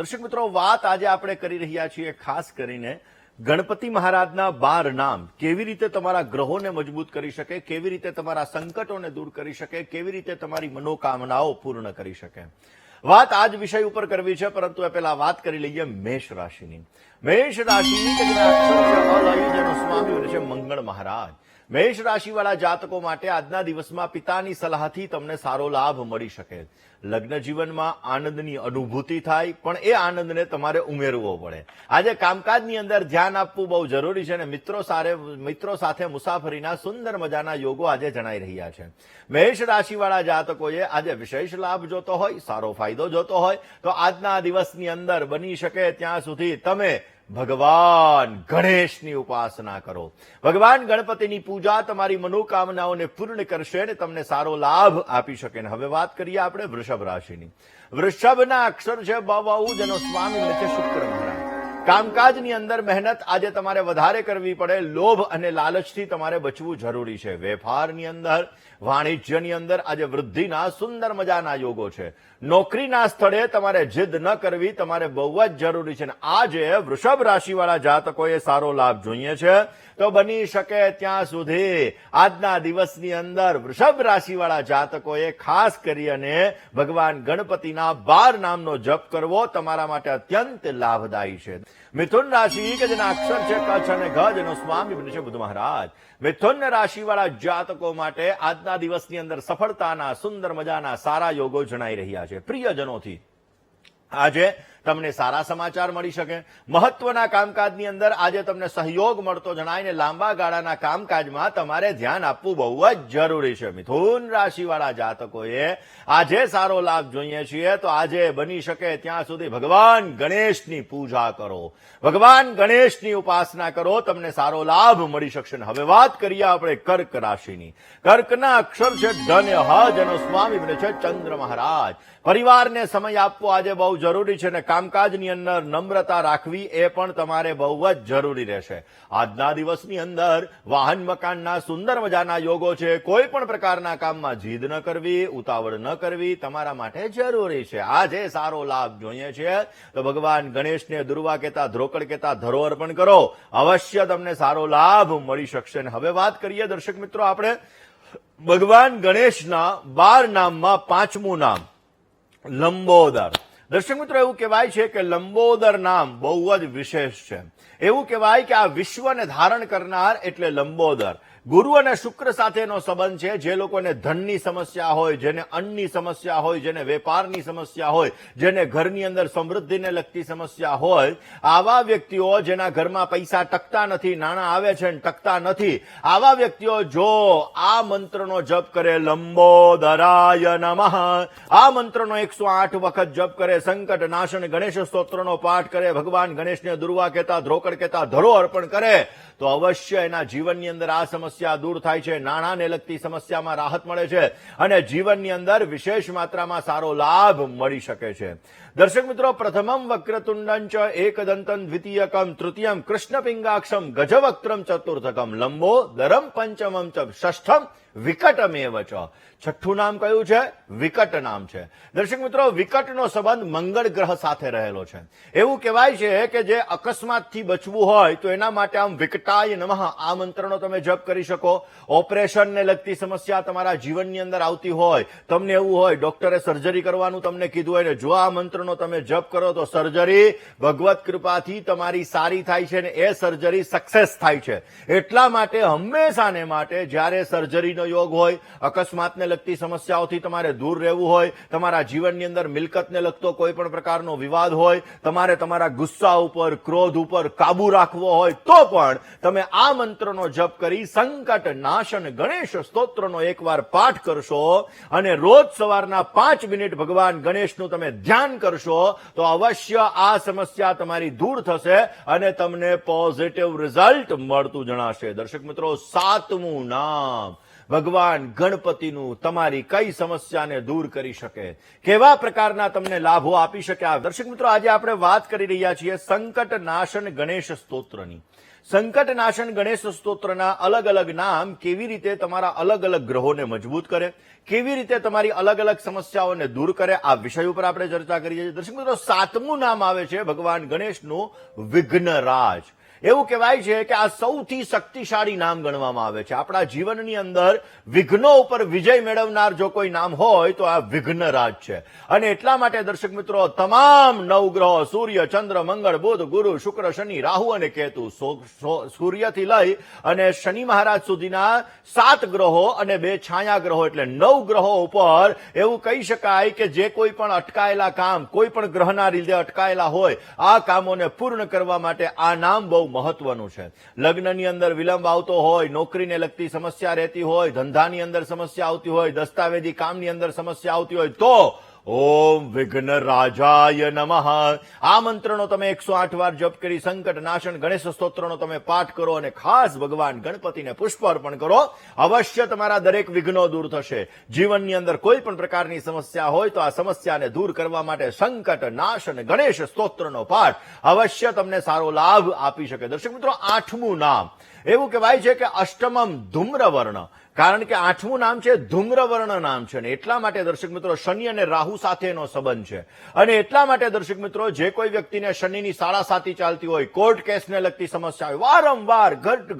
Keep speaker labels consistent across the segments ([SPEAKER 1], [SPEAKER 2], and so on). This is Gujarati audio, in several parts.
[SPEAKER 1] દર્શક મિત્રો, વાત આજે આપણે કરી રહ્યા છીએ ખાસ કરીને ગણપતિ મહારાજના 12 નામ કેવી રીતે તમારા ગ્રહોને મજબૂત કરી શકે, કેવી રીતે તમારા સંકટોને દૂર કરી શકે, કેવી રીતે તમારી મનોકામનાઓ પૂર્ણ કરી શકે. વાત આજ વિષય ઉપર કરવી છે, પરંતુ એ પહેલા વાત કરી લઈએ મેષ રાશિની. મેષ રાશિની કે જેના અક્ષર છે જેનો સ્વામી છે મંગળ મહારાજ. મેષ રાશિવાળા જાતકો માટે આજના દિવસમાં પિતાની સલાહથી તમને સારો લાભ મળી શકે. લગ્ન જીવનમાં આનંદની અનુભૂતિ થાય, પણ એ આનંદને તમારે ઉમેરવો પડે. આજે કામકાજની અંદર ધ્યાન આપવું બહુ જરૂરી છે અને મિત્રો સાથે મુસાફરીના સુંદર મજાના યોગો આજે જણાઈ રહ્યા છે. મેષ રાશિવાળા જાતકોએ આજે વિશેષ લાભ જોતો હોય, સારો ફાયદો જોતો હોય તો આજના દિવસની અંદર બની શકે ત્યાં સુધી તમે ભગવાન ગણેશની ઉપાસના કરો. ભગવાન ગણપતિની પૂજા તમારી મનોકામનાઓને પૂર્ણ કરશે અને તમને સારો લાભ આપી શકે. હવે વાત કરીએ આપણે વૃષભ રાશિની. વૃષભના અક્ષર છે બહુ, જેનો સ્વામી છે શુક્ર મહારાજ. કામકાજની અંદર મહેનત આજે તમારે વધારે કરવી પડે. લોભ અને લાલચથી તમારે બચવું જરૂરી છે. વેપારની અંદર, વાણિજ્યની અંદર આજે વૃદ્ધિના સુંદર મજાના યોગો છે. નોકરીના સ્થળે તમારે જીદ ન કરવી, તમારે બહુ જ જરૂરી છે. આજે વૃષભ રાશિવાળા જાતકોએ સારો લાભ જોઈએ છે તો બની શકે ત્યાં સુધી આજના દિવસની અંદર વૃષભ રાશિવાળા જાતકોએ ખાસ કરીને ભગવાન ગણપતિના 12 નામનો જપ કરવો તમારા માટે અત્યંત લાભદાયી છે. મિથુન રાશિ કે જેના અક્ષર છે કચ્છ અને ગજ, એનો સ્વામી બને છે બુધ મહારાજ. મિથુન રાશિવાળા જાતકો માટે આજના દિવસની અંદર સફળતાના સુંદર મજાના સારા યોગો જણાઈ રહ્યા છે. પ્રિયજનોથી આજે તમને સારા સમાચાર મળી શકે. મહત્વના કામકાજની અંદર આજે તમને સહયોગ મળતો જણાય. લાંબા ગાળાના કામકાજમાં તમારે ધ્યાન આપવું બહુ જ જરૂરી છે. મિથુન રાશિવાળા જાતકોએ આજે સારો લાભ જોઈએ છીએ તો આજે બની શકે ત્યાં સુધી ભગવાન ગણેશની પૂજા કરો, ભગવાન ગણેશની ઉપાસના કરો, તમને સારો લાભ મળી શકશે. હવે વાત કરીએ આપણે કર્ક રાશિની. કર્કના અક્ષર છે ધન હ, જેનો સ્વામી બને છે ચંદ્ર મહારાજ. પરિવારને સમય આપવો આજે બહુ જરૂરી છે અને કામકાજની અંદર નમ્રતા રાખવી એ પણ તમારે બહુ જ જરૂરી રહેશે. આજના દિવસની અંદર વાહન મકાનના સુંદર મજાના યોગો છે. કોઈ પણ પ્રકારના કામમાં જીદ ન કરવી, ઉતાવળ ન કરવી તમારા માટે જરૂરી છે. આજે સારો લાભ જોઈએ છે તો ભગવાન ગણેશને દુર્વા કહેતા, ધ્રોકડ કહેતા ધરો અર્પણ કરો, અવશ્ય તમને સારો લાભ મળી શકશે. હવે વાત કરીએ દર્શક મિત્રો આપણે ભગવાન ગણેશના 12 નામમાં 5મું નામ લંબોદર. દર્શક મિત્રો, એવું કહેવાય છે કે લંબોદર નામ બહુ જ વિશેષ છે. એવું કહેવાય કે આ વિશ્વને ધારણ કરનાર એટલે લંબોદર. ગુરુ અને શુક્ર સાથેનો સંબંધ છે. જે લોકોને ધનની સમસ્યા હોય, જેને અન્નની સમસ્યા હોય, જેને વેપારની સમસ્યા હોય, જેને ઘરની અંદર સમૃદ્ધિને લગતી સમસ્યા હોય, આવા વ્યક્તિઓ જેના ઘરમાં પૈસા ટકતા નથી, નાણાં આવે છે ટકતા નથી, આવા વ્યક્તિઓ જો આ મંત્રનો જપ કરે, લંબોદરાય નમઃ, આ મંત્રનો 108 વખત જપ કરે, સંકટ નાશન ગણેશ સ્તોત્રનો પાઠ કરે, ભગવાન ગણેશને દુર્વા કહેતા, ધ્રોકડ કહેતા ધરો અર્પણ કરે તો અવશ્ય એના જીવનની અંદર આ સમસ્યા દૂર થાય છે. નાણાંને લગતી સમસ્યામાં રાહત મળે છે અને જીવનની અંદર વિશેષ માત્રામાં સારો લાભ મળી શકે છે. દર્શક મિત્રો, પ્રથમમ વક્રતુંડં ચ એકદંતં દ્વિતીયકમ તૃતીયમ કૃષ્ણપિંગાક્ષમ ગજવક્ત્રમ ચતુર્થકમ લંબોદરમ પંચમમ ચ ષષ્ઠમ વિકટમેવ ચ. છઠ્ઠું નામ કયું છે? વિકટ નામ છે. દર્શક મિત્રો, વિકટનો સંબંધ મંગળ ગ્રહ સાથે રહેલો છે. એવું કહેવાય છે કે જે અકસ્માતથી બચવું હોય તો એના માટે આમ વિકટાય નમઃ આ મંત્રનો તમે જપ કરી શકો. ઓપરેશનને લગતી સમસ્યા તમારા જીવનની અંદર આવતી હોય, તમને એવું હોય ડોક્ટરે સર્જરી કરવાનું તમને કીધું હોય ને જો આ મંત્રનો તમે જપ કરો તો સર્જરી ભગવત કૃપાથી તમારી સારી થાય છે ને એ સર્જરી સક્સેસ થાય છે. એટલા માટે હંમેશાને માટે જ્યારે સર્જરીનો યોગ હોય, અકસ્માતને લગતી સમસ્યાઓથી તમારે દૂર રહેવું હોય, તમારા જીવનની અંદર મિલકતને લગતો કોઈ પણ પ્રકારનો વિવાદ હોય, તમારે તમારા ગુસ્સા ઉપર, ક્રોધ ઉપર કાબુ રાખવો હોય તો પણ તમે આ મંત્રનો જપ કરી સંકટ નાશન ગણેશ સ્તોત્રનો એકવાર પાઠ કરશો અને રોજ સવારના 5 મિનિટ ભગવાન ગણેશનું તમે ધ્યાન કરશો તો અવશ્ય આ સમસ્યા તમારી દૂર થશે અને તમને પોઝિટિવ રિઝલ્ટ મળતું જણાશે. દર્શક મિત્રો, 7મું નામ ભગવાન ગણપતિનું તમારી કઈ સમસ્યાને દૂર કરી શકે, કેવા પ્રકારના તમને લાભો આપી શકે. આ દર્શક મિત્રો, આજે આપણે વાત કરી રહ્યા છીએ સંકટ નાશન ગણેશ સ્તોત્રની. સંકટ નાશન ગણેશ સ્તોત્રના અલગ અલગ નામ કેવી રીતે તમારા અલગ અલગ ગ્રહોને મજબૂત કરે, કેવી રીતે તમારી અલગ અલગ સમસ્યાઓને દૂર કરે, આ વિષય ઉપર આપણે ચર્ચા કરીએ છીએ. દર્શક મિત્રો, 7મું નામ આવે છે ભગવાન ગણેશનું વિઘ્નરાજ. એવું કહેવાય છે કે આ સૌથી શક્તિશાળી નામ ગણવામાં આવે છે. આપણા જીવનની અંદર વિઘ્નો ઉપર વિજય મેળવનાર જો કોઈ નામ હોય તો આ વિઘ્નરાજ છે. અને એટલા માટે દર્શક મિત્રો, તમામ નવગ્રહો સૂર્ય, ચંદ્ર, મંગળ, બુધ, ગુરુ, શુક્ર, શનિ, રાહુ અને કેતુ, સૂર્યથી લઈ અને શનિ મહારાજ સુધીના 7 ગ્રહો અને 2 છાયા ગ્રહો એટલે 9 ગ્રહો ઉપર એવું કહી શકાય કે જે કોઈ પણ અટકાયેલા કામ, કોઈ પણ ગ્રહના લીધે અટકાયેલા હોય, આ કામોને પૂર્ણ કરવા માટે આ નામ બહુ મહત્વનું છે. લગ્નની અંદર વિલંબ આવતો હોય, નોકરીને લગતી સમસ્યા રહેતી હોય, ધંધાની અંદર સમસ્યા આવતી હોય, દસ્તાવેજી કામની અંદર સમસ્યા આવતી હોય તો ઓમ વિઘ્નરાજાય નમઃ આ મંત્રનો તમે 108 વાર જપ કરી સંકટ નાશન ગણેશ સ્તોત્રનો તમે પાઠ કરો અને ખાસ ભગવાન ગણપતિને પુષ્પ અર્પણ કરો. અવશ્ય તમારા દરેક વિઘ્નો દૂર થશે. જીવનની અંદર કોઈ પણ પ્રકારની સમસ્યા હોય તો આ સમસ્યાને દૂર કરવા માટે સંકટ નાશન ગણેશ સ્તોત્રનો પાઠ અવશ્ય તમને સારો લાભ આપી શકે. દર્શક મિત્રો, 8મું નામ એવું કહેવાય છે કે અષ્ટમમ ધૂમ્રવર્ણ, કારણ કે 8મું નામ છે ધૂમ્રવર્ણ નામ છે. અને એટલા માટે દર્શક મિત્રો, શનિ અને રાહુ સાથેનો સંબંધ છે. અને એટલા માટે દર્શક મિત્રો, જે કોઈ વ્યક્તિને શનિની સાડાસાતી ચાલતી હોય, કોર્ટ કેસને લગતી સમસ્યા હોય, વારંવાર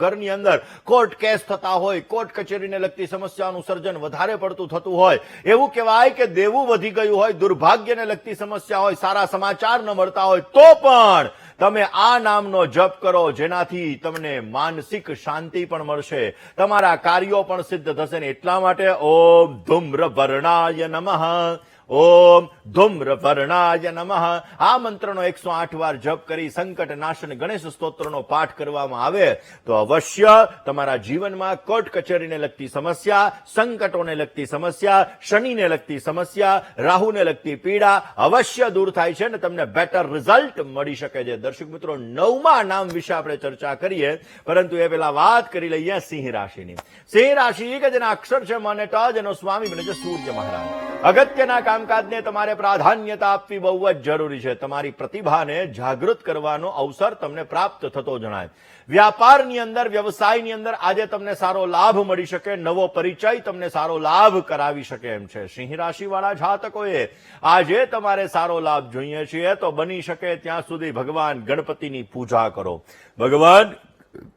[SPEAKER 1] ઘરની અંદર કોર્ટ કેસ થતા હોય, કોર્ટ કચેરીને લગતી સમસ્યાનું સર્જન વધારે પડતું થતું હોય, એવું કહેવાય કે દેવું વધી ગયું હોય, દુર્ભાગ્યને લગતી સમસ્યા હોય, સારા સમાચાર ન મળતા હોય, તો પણ તમે આ નામનો જપ કરો, જેનાથી તમને માનસિક શાંતિ પણ મળશે, તમારા કાર્યો પણ સિદ્ધ થશે. ને એટલા માટે ઓમ ધૂમ્રવર્ણાય નમઃ, ઓમ ધૂમ્રવર્ણાય નમઃ આ મંત્રનો 108 વાર જપ કરી સંકટ નાશન ગણેશ સ્તોત્રનો પાઠ કરવામાં આવે તો અવશ્ય તમારા જીવનમાં કોર્ટ કચેરીને લગતી સમસ્યા, સંકટોને લગતી સમસ્યા, શનિને લગતી સમસ્યા, રાહુને લગતી પીડા અવશ્ય દૂર થાય છે અને તમને બેટર રિઝલ્ટ મળી શકે છે. દર્શક મિત્રો, 9મા નામ વિશે આપણે ચર્ચા કરીએ, પરંતુ એ પહેલા વાત કરી લઈએ સિંહ રાશિની. સિંહ રાશિ કે જેના અક્ષર છે મ અને ટ, જેનો સ્વામી બને છે સૂર્ય મહારાજ. અગત્યના કામકાજને તમારે પ્રાધાન્યતા આપવી બહુ જ જરૂરી છે. તમારી પ્રતિભાને જાગૃત કરવાનો અવસર તમને પ્રાપ્ત થતો જણાય. વ્યાપારની અંદર, વ્યવસાયની અંદર આજે તમને સારો લાભ મળી શકે, નવો પરિચય તમને સારો લાભ કરાવી શકે એમ છે. સિંહ રાશિવાળા જાતકોએ આજે તમારે સારો લાભ જોઈએ છીએ તો બની શકે ત્યાં સુધી ભગવાન ગણપતિની પૂજા કરો, ભગવાન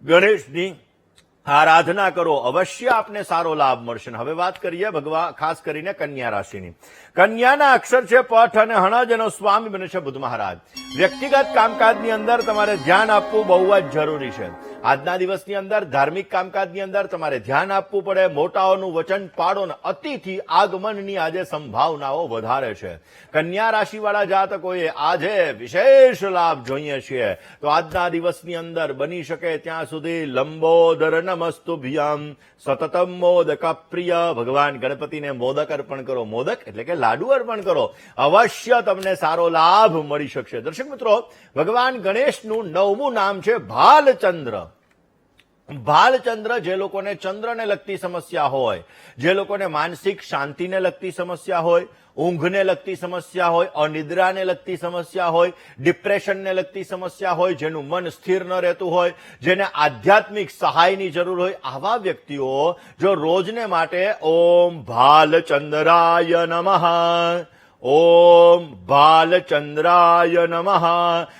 [SPEAKER 1] ગણેશની આરાધના કરો, અવશ્ય આપને સારો લાભ મળશે. હવે વાત કરીએ ખાસ કરીને કન્યા રાશિની. કન્યાના અક્ષર છે પઠ અને હણ, જેનો સ્વામી બને છે બુધ મહારાજ. વ્યક્તિગત કામકાજની અંદર તમારે ધ્યાન આપવું બહુ જ જરૂરી છે. આજના દિવસની અંદર ધાર્મિક કામકાજની અંદર તમારે ધ્યાન આપવું પડે. મોટાઓનું વચન પાડો ને અતિથિ આગમનની આજે સંભાવનાઓ વધારે છે. કન્યા રાશિવાળા જાતકોએ આજે વિશેષ લાભ જોઈએ છીએ તો આજના દિવસની અંદર બની શકે ત્યાં સુધી લંબોદર નમસ્તુભ્યમ સતતમ મોદક પ્રિય ભગવાન ગણપતિને મોદક અર્પણ કરો. મોદક એટલે કે લાડુ અર્પણ કરો, અવશ્ય તમને સારો લાભ મળી શકશે. દર્શક મિત્રો, ભગવાન ગણેશનું 9મું નામ છે ભાલચંદ્ર. ભાલચંદ્ર, જે લોકોને ચંદ્રને લગતી સમસ્યા હોય, જે લોકોને માનસિક શાંતિને લગતી સમસ્યા હોય, ઊંઘને લગતી સમસ્યા હોય, અનિદ્રાને લગતી સમસ્યા હોય, ડિપ્રેશનને લગતી સમસ્યા હોય, જેનું મન સ્થિર ન રહેતું હોય, જેને આધ્યાત્મિક સહાયની જરૂર હોય, આવા વ્યક્તિઓ જો રોજને માટે ઓમ ભાલચંદ્રાય નમઃ, ઓમ ભાલચંદ્રાય નમઃ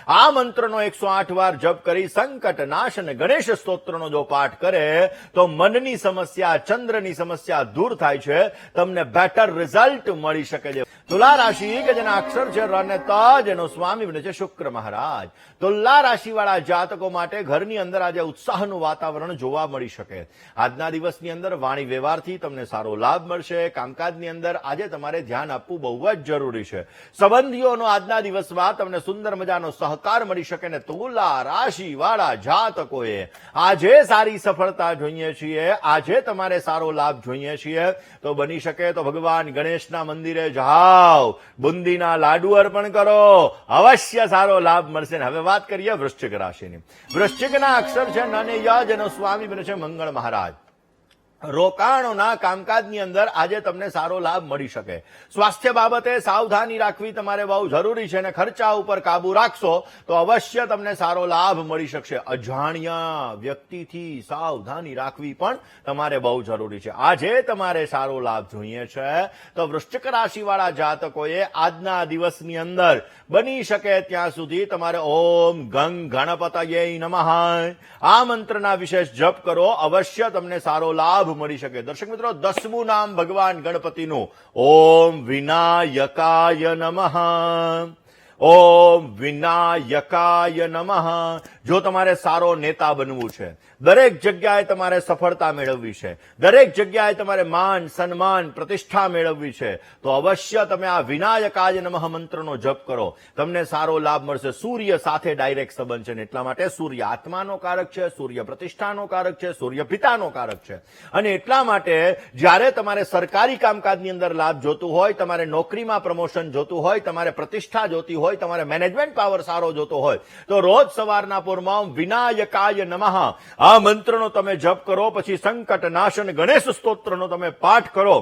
[SPEAKER 1] આ મંત્રનો 108 વાર જપ કરી સંકટ નાશન ગણેશ સ્તોત્રનો જો પાઠ કરે તો મનની સમસ્યા, ચંદ્રની સમસ્યા દૂર થાય છે, તમને બેટર રિઝલ્ટ મળી શકે છે. તુલા રાશિ કે જેના અક્ષર છે ર અને ત, જેનો સ્વામી બને છે શુક્ર મહારાજ. તુલા રાશિવાળા જાતકો માટે ઘરની અંદર આજે ઉત્સાહનું વાતાવરણ જોવા મળી શકે. આજના દિવસની અંદર વાણી વ્યવહારથી તમને સારો લાભ મળશે. કામકાજની અંદર આજે તમારે ધ્યાન આપવું બહુ જ જરૂરી છે. સંબંધીઓનો આજના દિવસમાં તમને સુંદર મજાનો સહકાર મળી શકે ને તુલા રાશિવાળા જાતકોએ આજે સારી સફળતા જોઈએ છીએ, આજે તમારે સારો લાભ જોઈએ છીએ તો બની શકે તો ભગવાન ગણેશના મંદિરે જાઓ, બુંદીના લાડુ અર્પણ કરો, અવશ્ય સારો લાભ મળશે. હવે વાત કરીએ વૃશ્ચિક રાશિની. વૃશ્ચિકના અક્ષર છે ન અને ય, જેનો સ્વામી બને છે મંગળ મહારાજ. રોકાણોના કામકાજની અંદર આજે તમને સારો લાભ મળી શકે. સ્વાસ્થ્ય બાબતે સાવધાની રાખવી તમારે બહુ જરૂરી છે અને ખર્ચા ઉપર કાબુ રાખશો તો અવશ્ય તમને સારો લાભ મળી શકશે. અજાણ્યા વ્યક્તિથી સાવધાની રાખવી પણ તમારે બહુ જરૂરી છે. આજે તમારે સારો લાભ જોઈએ છે તો વૃશ્ચિક રાશિવાળા જાતકોએ આજના દિવસની અંદર બની શકે ત્યાં સુધી તમારે ઓમ ગંગ ગણપતયે નમઃ આ મંત્રના વિશેષ જપ કરો. અવશ્ય તમને સારો લાભ મળી શકે. દર્શક મિત્રો, 10મું નામ ભગવાન ગણપતિનું ઓમ વિનાયકાય નમઃ. ઓમ વિનાયકાય નમઃ. જો તમારે સારો નેતા બનવું છે, દરેક જગ્યાએ તમારે સફળતા મેળવવી છે, દરેક જગ્યાએ તમારે માન સન્માન પ્રતિષ્ઠા મેળવવી છે તો અવશ્ય તમે આ વિનાયકાય નમઃ મંત્રનો જપ કરો. તમને સારો લાભ મળશે. સૂર્ય સાથે ડાયરેક્ટ સંબંધ છે ને એટલા માટે સૂર્ય આત્માનો કારક છે, સૂર્ય પ્રતિષ્ઠાનો કારક છે, સૂર્ય પિતાનો કારક છે અને એટલા માટે જ્યારે તમારે સરકારી કામકાજની અંદર લાભ જોતું હોય, તમારે નોકરીમાં પ્રમોશન જોતું હોય, તમારે પ્રતિષ્ઠા જોતી હોય, તમારે મેનેજમેન્ટ પાવર સારો જોતો હોય તો રોજ સવારના પોરમાં વિનાયકાય નમઃ આ મંત્રનો તમે જપ કરો. પછી સંકટ નાશન ગણેશ સ્તોત્રનો તમે પાઠ કરો.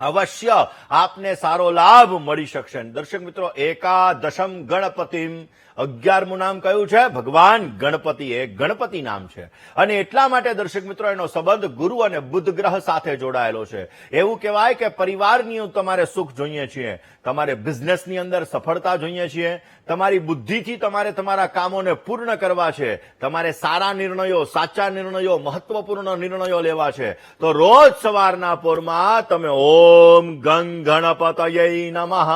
[SPEAKER 1] અવશ્ય આપને સારો લાભ મળી શકશે. દર્શક મિત્રો, એકાદશમ ગણપતિમ 11મું નામ કયું છે? ભગવાન ગણપતિ. એ ગણપતિ નામ છે અને એટલા માટે દર્શક મિત્રો એનો સંબંધ ગુરુ અને બુધ ગ્રહ સાથે જોડાયેલો છે. એવું કહેવાય કે પરિવારની તમારે સુખ જોઈએ છીએ, તમારે બિઝનેસની અંદર સફળતા જોઈએ છીએ, તમારી બુદ્ધિથી તમારે તમારા કામોને પૂર્ણ કરવા છે, તમારે સારા નિર્ણયો, સાચા નિર્ણયો, મહત્વપૂર્ણ નિર્ણયો લેવા છે તો રોજ સવારના પોરમાં તમે ઓમ ગંગ ગણપતયે નમઃ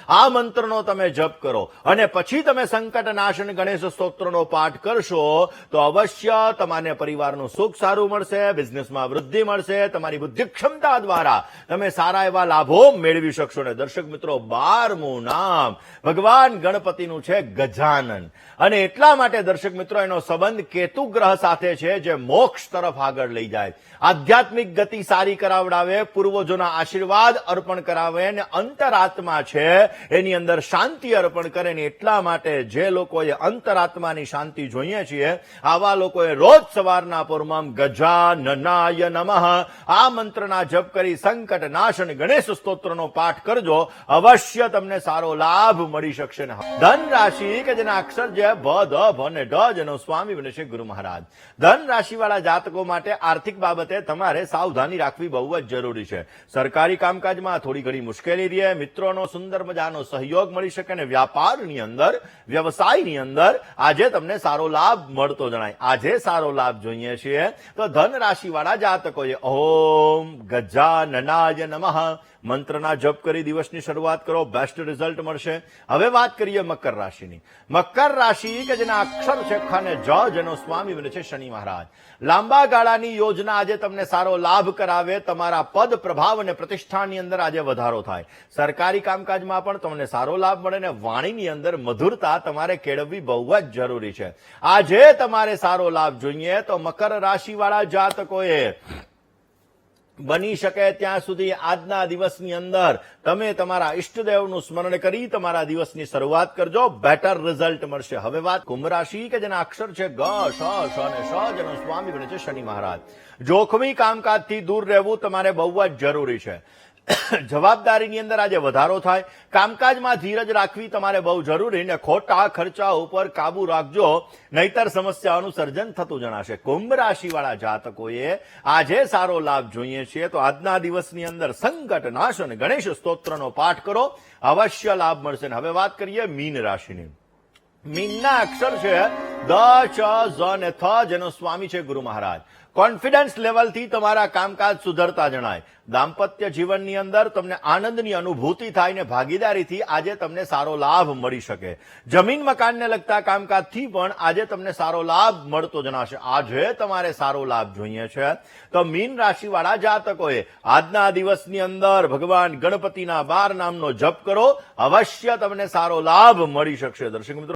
[SPEAKER 1] આ મંત્રનો તમે જપ કરો અને પછી તમે સંકટ નાશન ગણેશ સ્તોત્રનો પાઠ કરશો તો અવશ્ય તમારે પરિવારનું સુખ સારું મળશે, બિઝનેસમાં વૃદ્ધિ મળશે, તમારી બુદ્ધિ ક્ષમતા દ્વારા તમે સારા એવા લાભો મેળવી શકશો. ને દર્શક મિત્રો, 12મું નામ ભગવાન ગણપતિનું છે ગજાનન અને એટલા માટે દર્શક મિત્રો એનો સંબંધ કેતુ ગ્રહ સાથે છે જે મોક્ષ તરફ આગળ લઈ જાય, આધ્યાત્મિક ગતિ સારી કરાવડાવે, પૂર્વજોના આશીર્વાદ અર્પણ કરાવે અને અંતરાત્મા છે એની અંદર શાંતિ અર્પણ કરે. ને એટલા માટે જે લોકોએ અંતરાત્માની શાંતિ જોઈએ છીએ આવા લોકોએ રોજ સવારના પોરમાં ગજાનનાય નમઃ આ મંત્રના જપ કરી સંકટ નાશન ગણેશ સ્તોત્રનો પાઠ કરજો. અવશ્ય તમને સારો લાભ મળી શકશે. ધન રાશિ કે જેના અક્ષર છે ભ, ધ, ભ ને ઢ જેનો સ્વામી બને છે ગુરુ મહારાજ. ધન રાશિવાળા જાતકો માટે આર્થિક બાબતે તમારે સાવધાની રાખવી બહુ જ જરૂરી છે. સરકારી કામકાજમાં થોડી ઘણી મુશ્કેલી રહે, મિત્રોનો સુંદર મજાનો સહયોગ મળી શકે અને વ્યાપારની અંદર, વ્યવસાયની અંદર આજે તમને સારો લાભ મળતો જણાય. આજે સારો લાભ જોઈએ છીએ તો ધન રાશિવાળા જાતકોએ ઓમ ગજાનનાય નમઃ મંત્રના જપ કરી દિવસની શરૂઆત કરો. બેસ્ટ રિઝલ્ટ મળશે. હવે વાત કરીએ મકર રાશિની. મકર રાશિ કે જેના અક્ષર છે ખ અને જ જેનો સ્વામી બને છે શનિ મહારાજ. લાંબા ગાળાની યોજના આજે તમને સારો લાભ કરાવે. તમારા પદ, પ્રભાવ અને પ્રતિષ્ઠાની અંદર આજે વધારો થાય. સરકારી કામકાજમાં પણ તમને સારો લાભ મળે ને વાણીની અંદર મધુરતા તમારે કેળવવી બહુ જ જરૂરી છે. આજે તમારે સારો લાભ જોઈએ તો મકર રાશિવાળા જાતકોએ બની શકે ત્યાં સુધી આજના દિવસની અંદર તમે તમારા ઈષ્ટદેવનું સ્મરણ કરી તમારા દિવસની શરૂઆત કરજો. બેટર રિઝલ્ટ મળશે. હવે વાત કુંભ રાશિ કે જેના અક્ષર છે ગ, શ, શ અને શ જેનો સ્વામી બને છે શનિ મહારાજ. જોખમી કામકાજથી દૂર રહેવું તમારે બહુ જ જરૂરી છે. જવાબદારીની અંદર આજે વધારો થાય. કામકાજમાં ધીરજ રાખવી તમારે બહુ જરૂરી ને ખોટા ખર્ચા ઉપર કાબુ રાખજો નહીતર સમસ્યાઓનું સર્જન થતું જણાશે. કુંભ રાશિવાળા જાતકોએ આજે સારો લાભ જોઈએ છીએ તો આજના દિવસની અંદર સંકટ નાશન ગણેશ સ્તોત્રનો પાઠ કરો. અવશ્ય લાભ મળશે. હવે વાત કરીએ મીન રાશિની. મીનના અક્ષર છે દ, ચ, ઝ ને થ જેનો સ્વામી છે ગુરુ મહારાજ. કોન્ફિડન્સ લેવલથી તમારા કામકાજ સુધરતા જણાય. દાંપત્ય જીવનની અંદર તમને આનંદની અનુભૂતિ થાય ને ભાગીદારીથી આજે તમને સારો લાભ મળી શકે. જમીન મકાનને લગતા કામકાજથી પણ આજે તમને સારો લાભ મળતો જણાશે. આજે તમારે સારો લાભ જોઈએ છે તો મીન રાશિવાળા જાતકોએ આજના દિવસની અંદર ભગવાન ગણપતિના 12 નામનો જપ કરો. અવશ્ય તમને સારો લાભ મળી શકશે. દર્શક મિત્રો,